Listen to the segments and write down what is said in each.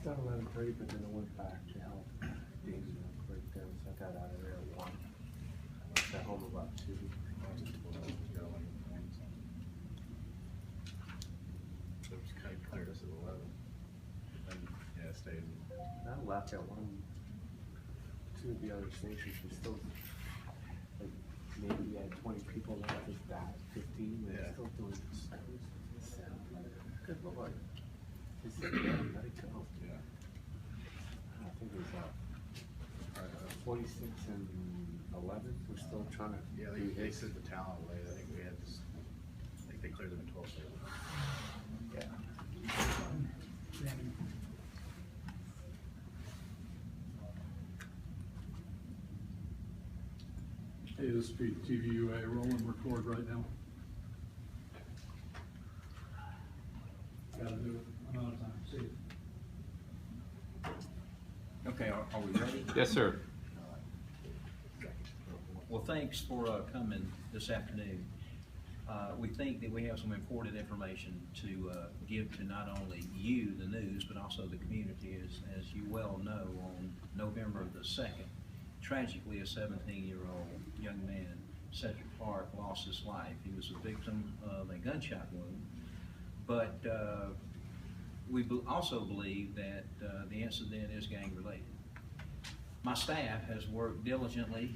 done 11:30, but then I went back to help Dave break down, so I got out of there at 1. I got home about 2. So it was kind of cleared us at 11. And yeah, stayed. I left at 1. 2 of the other stations were still, like, maybe had 20 people left, just that, 15, and they're still doing service. Good Lord. This is good, let it go. Yeah. I think it was 46 and 11. We're still trying to. Yeah, they sent the talent away. I think we had this. I think they cleared them at 12:30. Yeah. Hey, this is Pete, TVUA, roll and record right now. Gotta do it another time, see you. Okay, are we ready? Yes, sir. Well, thanks for coming this afternoon. We think that we have some important information to give to not only you, the news, but also the community. As you well know, on November the 2nd, tragically, a 17-year-old young man, Cedric Clark, lost his life. He was a victim of a gunshot wound, but we also believe that the incident is gang-related. My staff has worked diligently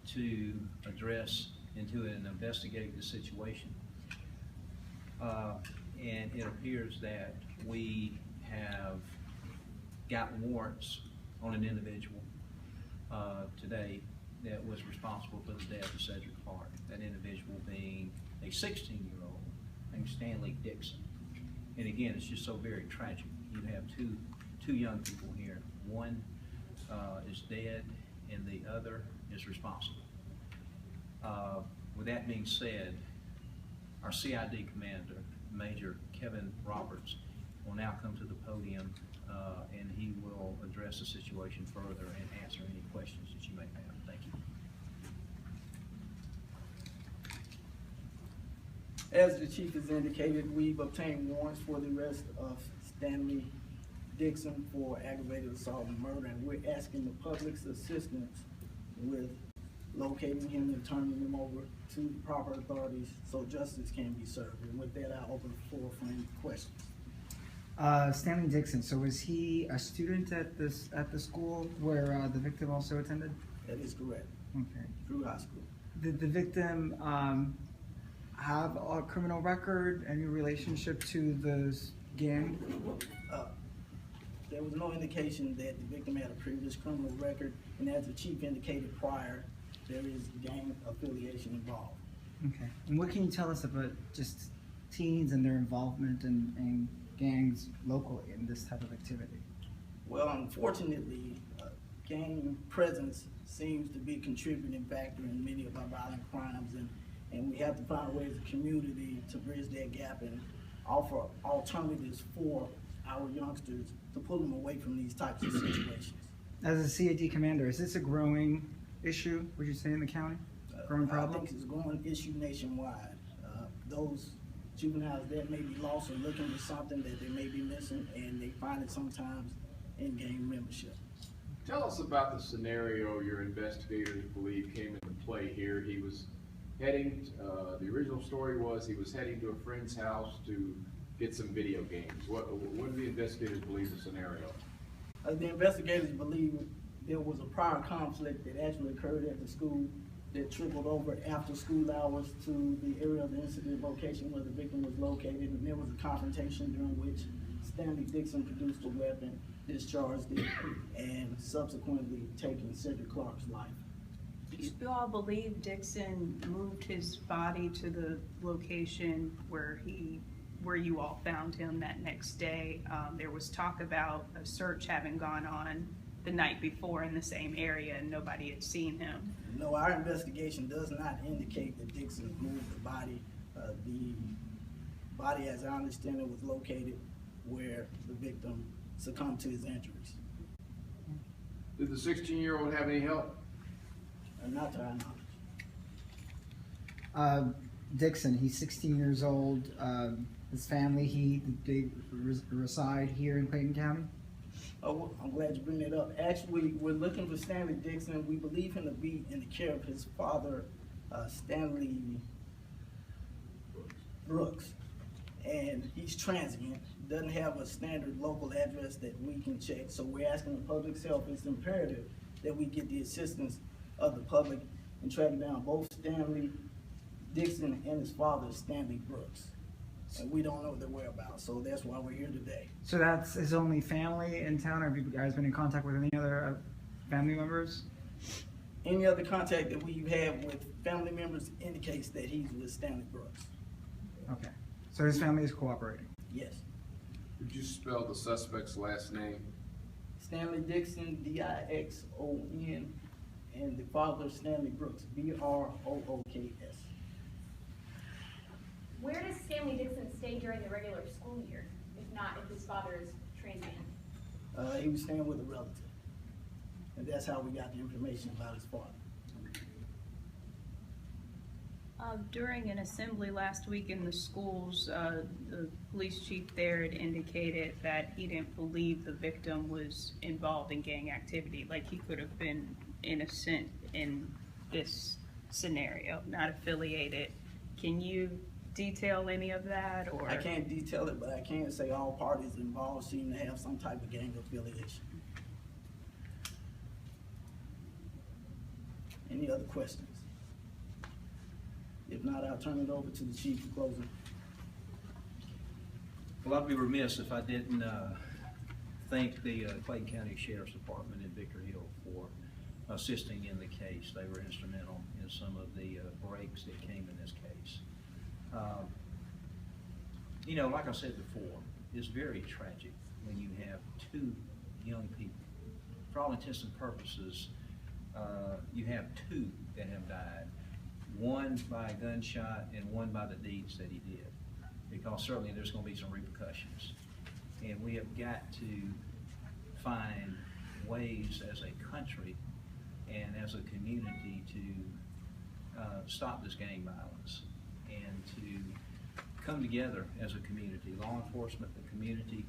to address and to investigate the situation. And it appears that we have got warrants on an individual today that was responsible for the death of Cedric Clark. That individual being a 16-year-old named Stanley Dixon. And again, it's just so very tragic. You have two young people here. One is dead and the other is responsible. With that being said, our CID commander, Major Kevin Roberts, will now come to the podium and he will address the situation further and answer any questions that you may have. Thank you. As the chief has indicated, we've obtained warrants for the arrest of Stanley Dixon for aggravated assault and murder, and we're asking the public's assistance with locating him and turning him over to the proper authorities so justice can be served. And with that, I'll open the floor for any questions. Stanley Dixon, so was he a student at the school where the victim also attended? That is correct. Okay. Through high school. Did the victim have a criminal record, any relationship to the gang? There was no indication that the victim had a previous criminal record, and as the chief indicated prior, there is gang affiliation involved. Okay. And what can you tell us about just teens and their involvement in gangs locally in this type of activity? Well, unfortunately, gang presence seems to be a contributing factor in many of our violent crimes, and we have to find a way as a community to bridge that gap and offer alternatives for our youngsters to pull them away from these types of situations. As a CAD commander, is this a growing issue, would you say, in the county? Growing problem? I think it's a growing issue nationwide. Those juveniles that may be lost are looking for something that they may be missing, and they find it sometimes in gang membership. Tell us about the scenario your investigators believe came into play here. He was heading, the original story was he was heading to a friend's house to get some video games. What do the investigators believe the scenario? The investigators believe there was a prior conflict that actually occurred at the school that trickled over after school hours to the area of the incident location where the victim was located, and there was a confrontation during which Stanley Dixon produced a weapon, discharged it, and subsequently taking Cedric Clark's life. Do you all believe Dixon moved his body to the location where you all found him that next day? There was talk about a search having gone on the night before in the same area and nobody had seen him. No, our investigation does not indicate that Dixon moved the body. The body, as I understand it, was located where the victim succumbed to his injuries. Did the 16-year-old have any help? Not to our knowledge. Dixon, he's 16 years old. His family, they reside here in Clayton County? Oh, I'm glad you bring that up. Actually, we're looking for Stanley Dixon. We believe him to be in the care of his father, Stanley Brooks. And he's transient, doesn't have a standard local address that we can check. So we're asking the public's help. It's imperative that we get the assistance of the public in tracking down both Stanley Dixon and his father, Stanley Brooks. And we don't know their whereabouts, so that's why we're here today. So that's his only family in town, or have you guys been in contact with any other family members? Any other contact that we have with family members indicates that he's with Stanley Brooks. Okay. So his family is cooperating? Yes. Could you spell the suspect's last name? Stanley Dixon, D-I-X-O-N, and the father, Stanley Brooks, B-R-O-O-K-S. Where does Stanley Dixon stay during the regular school year, if not if his father is transient? He was staying with a relative. And that's how we got the information about his father. During an assembly last week in the schools, the police chief there had indicated that he didn't believe the victim was involved in gang activity, like he could have been innocent in this scenario, not affiliated. Can you detail any of that, or? I can't detail it, but I can say all parties involved seem to have some type of gang affiliation. Any other questions? If not, I'll turn it over to the chief for closing. Well, I'd be remiss if I didn't thank the Clayton County Sheriff's Department in Victor Hill for assisting in the case. They were instrumental in some of the breaks that came in this case. You know, like I said before, it's very tragic when you have two young people. For all intents and purposes, you have two that have died. One by a gunshot and one by the deeds that he did. Because certainly there's going to be some repercussions. And we have got to find ways as a country and as a community to stop this gang violence and to come together as a community, law enforcement, the community,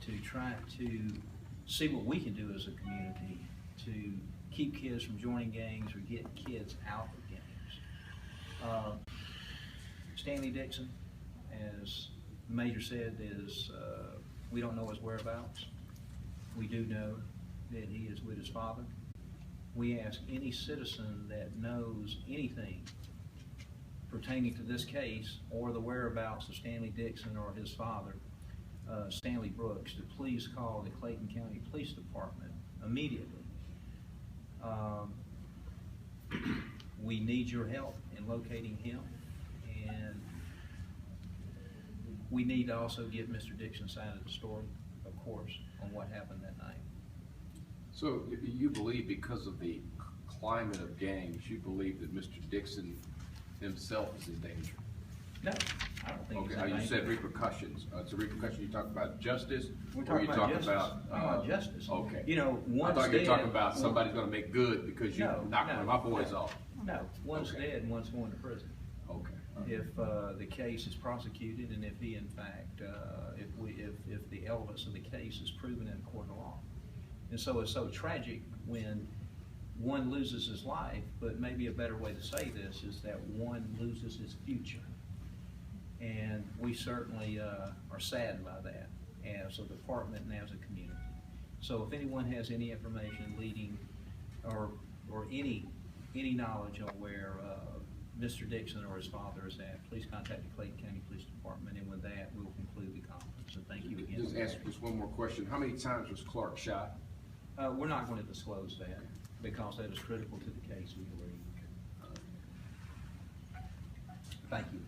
to try to see what we can do as a community to keep kids from joining gangs or get kids out of gangs. Stanley Dixon, as the Major said, is we don't know his whereabouts. We do know that he is with his father. We ask any citizen that knows anything pertaining to this case or the whereabouts of Stanley Dixon or his father, Stanley Brooks, to please call the Clayton County Police Department immediately. We need your help in locating him, and we need to also get Mr. Dixon's side of the story, of course, on what happened that night. So you believe because of the climate of gangs, you believe that Mr. Dixon himself is in danger? No, I don't think Okay, it's you that said dangerous. repercussions. It's a repercussion. You talk about justice? We're or talking you about talking justice. about, We're talking about justice. Okay. You know, I one's thought you were dead, talking about somebody's gonna make good because you knocked one of my boys off. No, one's Okay. dead and one's going to prison. Okay. If the case is prosecuted and if he in fact, if the elements of the case is proven in a court of law. And so it's so tragic when one loses his life, but maybe a better way to say this is that one loses his future. And we certainly are saddened by that as a department and as a community. So if anyone has any information leading or any knowledge on where Mr. Dixon or his father is at, please contact the Clayton County Police Department, and with that, we'll conclude the conference. And thank you again. Just ask just one more question. How many times was Clark shot? We're not going to disclose that because that is critical to the case, we believe. Thank you.